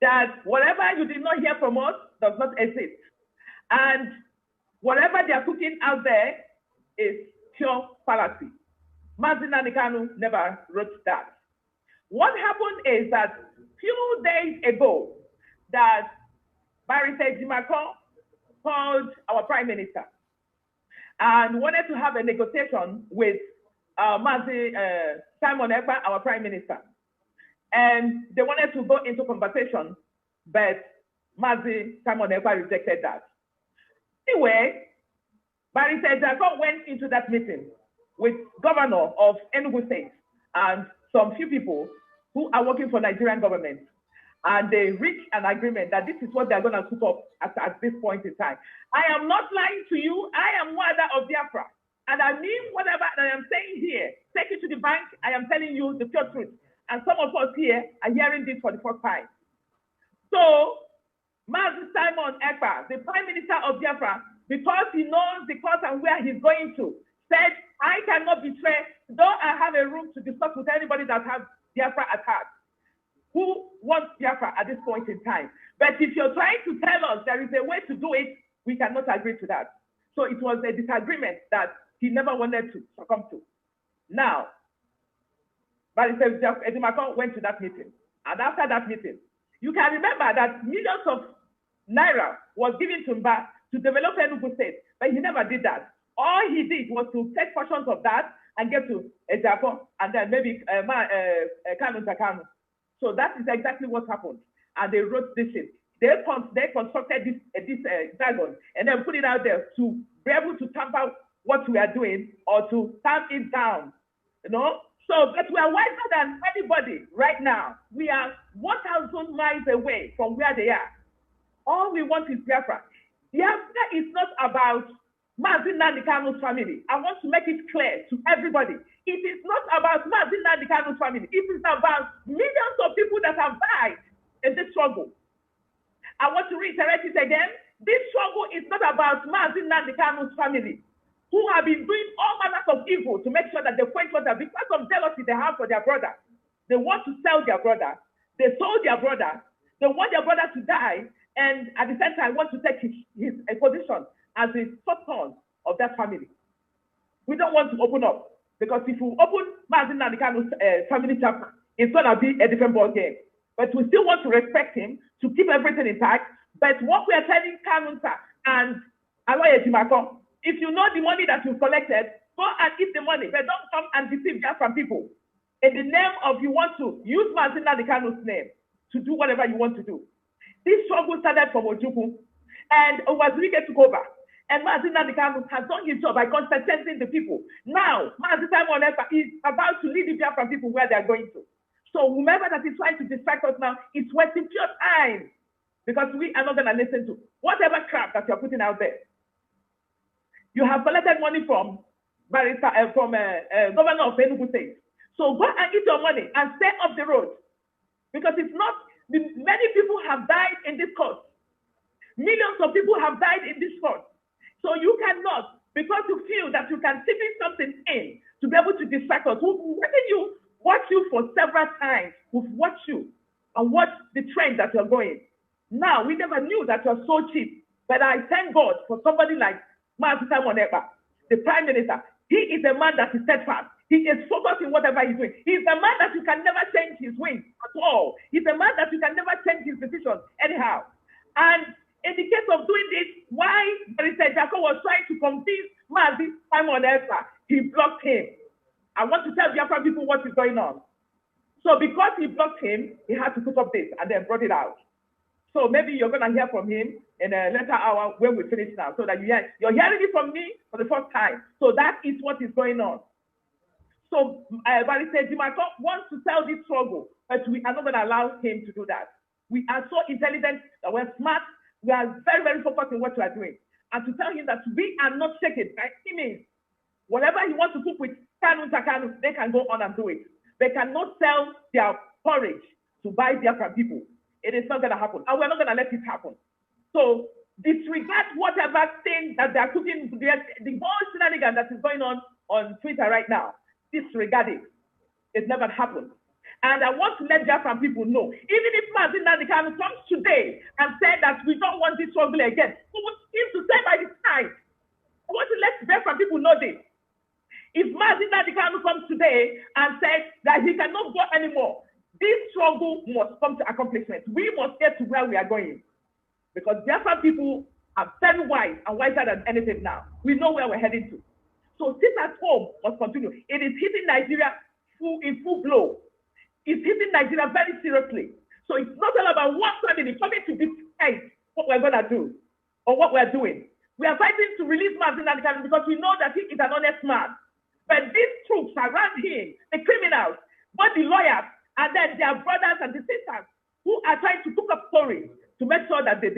that whatever you did not hear from us does not exist. And whatever they are cooking out there is pure fallacy. Mazi Nnamdi Kanu never wrote that. What happened is that few days ago, that Barrister Jimakon called our Prime Minister and wanted to have a negotiation with Mazi Simon Ekpa, our Prime Minister. And they wanted to go into conversation, but Mazi Simon Ekpa rejected that. Anyway, Barrister Jimakon went into that meeting with governor of Enugu State and some few people who are working for Nigerian government. And they reached an agreement that this is what they're going to put up at this point in time. I am not lying to you. I am mother of Biafra. And I mean whatever I am saying here. Take it to the bank. I am telling you the pure truth. And some of us here are hearing this for the first time. So, Mazi Simon Ekpa, the Prime Minister of Biafra, because he knows the course and where he's going to, said, I cannot betray, though I have a room to discuss with anybody that has Biafra at heart. Who wants Biafra at this point in time? But if you're trying to tell us there is a way to do it, we cannot agree to that. So it was a disagreement that he never wanted to succumb to. Now, Barrister Jimakon went to that meeting. And after that meeting, you can remember that millions of naira was given to Mba to develop Enugu State, but he never did that. All he did was to take portions of that and get to Ejako and then maybe Kanu Takanu. So that is exactly what happened. And they wrote this in. They constructed this dragon and then put it out there to be able to tamper what we are doing or to tamp it down. You know? So, but we are wiser than anybody right now. We are 1,000 miles away from where they are. All we want is Biafra. Biafra is not about Mazi Nnamdi Kanu's family. I want to make it clear to everybody. It is not about Mazi Nnamdi Kanu's family. It is about millions of people that have died in this struggle. I want to reiterate it again. This struggle is not about Mazi Nnamdi Kanu's family, who have been doing all manners of evil to make sure that they quench water because of jealousy they have for their brother. They want to sell their brother. They sold their brother. They want their brother to die, and at the same time want to take his position as the first son of that family. We don't want to open up, because if we open Mazi Nnamdi Kanu's family chapter, it's going to be a different ball game. But we still want to respect him, to keep everything intact. But what we are telling Kanu and Aloye Jimakon, if you know the money that you collected, go and eat the money, but don't come and deceive just from people. In the name of you want to use Mazi Nnamdi Kanu's name to do whatever you want to do. This struggle started from Ojukwu, and Owazirike took over. And Mazi Nnamdi Kanu has done his job by conscientizing the people. Now, Mazi Simon Ekpa is about to lead the Biafran people where they are going to. So whoever that is trying to distract us now is wasting pure time, because we are not going to listen to whatever crap that you're putting out there. You have collected money from governor of Enugu State. So go and eat your money and stay off the road, because it's not. Many people have died in this cause. Millions of people have died in this cause. So you cannot, because you feel that you can slip in something in to be able to distract us. We've watched you for several times. We've watched you and watched the trend that you're going. Now, we never knew that you're so cheap. But I thank God for somebody like Mazi Simon Ekpa, the Prime Minister. He is a man that is steadfast. He is focused in whatever he's doing. He's a man that you can never change his ways at all. He's a man that you can never change his decisions anyhow. And in the case of doing this, why Barrister Jacob was trying to convince Mazi Simon Ekpa, he blocked him. I want to tell Biafra people what is going on. So because he blocked him, he had to put up this and then brought it out. So maybe you're going to hear from him in a later hour when we finish now, so that you're hearing it from me for the first time. So that is what is going on. So Barrister Jimakon wants to sell this struggle, but we are not going to allow him to do that. We are so intelligent, that we're smart, we are very, very focused on what we are doing. And to tell him that we are not shaken by any means. Whatever he wants to cook with Kanu Takanu, they can go on and do it. They cannot sell their porridge to buy Biafran people. It is not going to happen. And we're not going to let it happen. So disregard whatever thing that they are cooking, the whole shenanigan that is going on Twitter right now. Disregard it. It never happened. And I want to let Biafran people know, even if Mazin Nandikanu comes today and said that we don't want this struggle again, we will seem to stay by his side. I want to let Biafran people know this. If Mazin Nandikanu comes today and says that he cannot go anymore, this struggle must come to accomplishment. We must get to where we are going. Because Biafran people are very wise and wiser than anything now. We know where we're heading to. So sit at home must continue. It is hitting Nigeria in full blow. It's hitting Nigeria very seriously. So it's not all about one family coming to decide what we're going to do or what we're doing. We are fighting to release Mazin Nandikanu because we know that he is an honest man. But these troops around him, the criminals, both the lawyers and then their brothers and the sisters who are trying to cook up stories to make sure that they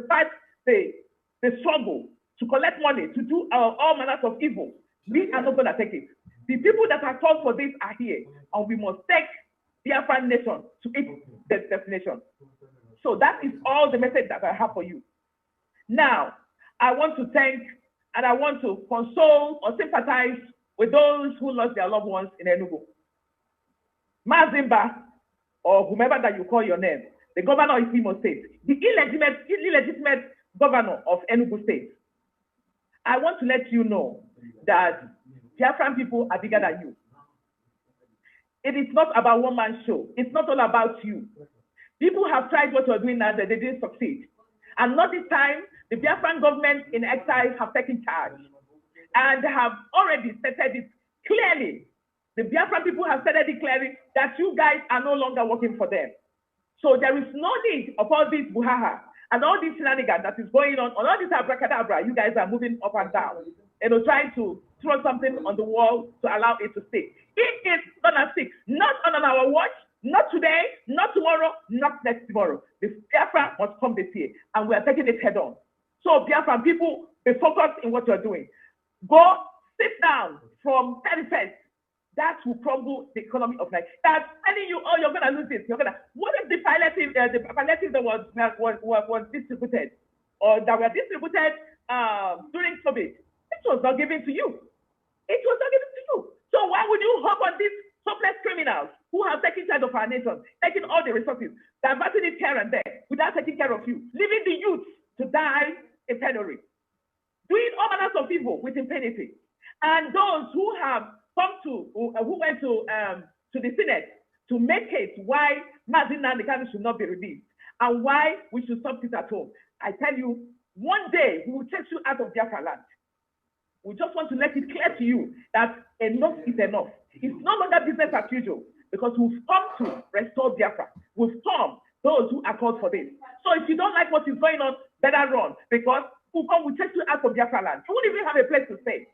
fight the struggle to collect money, to do all manners of evil. We are not going to take it. The people that are called for this are here, and we must take the Biafran nation to its destination. So that is all the message that I have for you. Now, I want to thank and I want to console or sympathize with those who lost their loved ones in Enugu. Mazimba, or whomever that you call your name, the governor of Imo State, the illegitimate governor of Enugu State. I want to let you know that Biafran people are bigger than you. It is not about one-man show. It's not all about you. People have tried what you're doing now, that they didn't succeed. And not this time, the Biafran government in exile have taken charge and have already stated it clearly. The Biafran people have stated it clearly that you guys are no longer working for them. So there is no need of all this buhaha and all this shenanigans that is going on, all this abracadabra. You guys are moving up and down, trying to throw something on the wall to allow it to stick. It is gonna stick, not on our watch, not today, not tomorrow, not next tomorrow. The Biafra must come this year, and we are taking it head on. So Biafran people, be focused in what you're doing. Go sit down from 31st. That will crumble the economy of Nigeria. That's telling you, oh, you're gonna lose this. What if the palliative that was distributed, or that were distributed during COVID? It was not given to you. It was not given to you. So why would you hope on these hopeless criminals who have taken charge of our nation, taking all the resources, diverting it here and there, without taking care of you, leaving the youth to die in penury, doing all manners of evil with impunity, and those who have come to, who went to the Senate to make case why Mazin Nandikanu should not be released and why we should stop it at home. I tell you, one day we will take you out of Biafra land. We just want to let it clear to you that enough is enough. It's no longer business as usual because we've come to restore Biafra. We've come, those who are called for this. So if you don't like what is going on, better run because we'll come, we'll take you out of Biafra land. You won't even have a place to stay.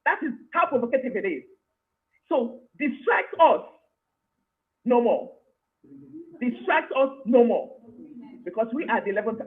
That is how provocative it is. So distract us no more. Distract us no more because we are the 11th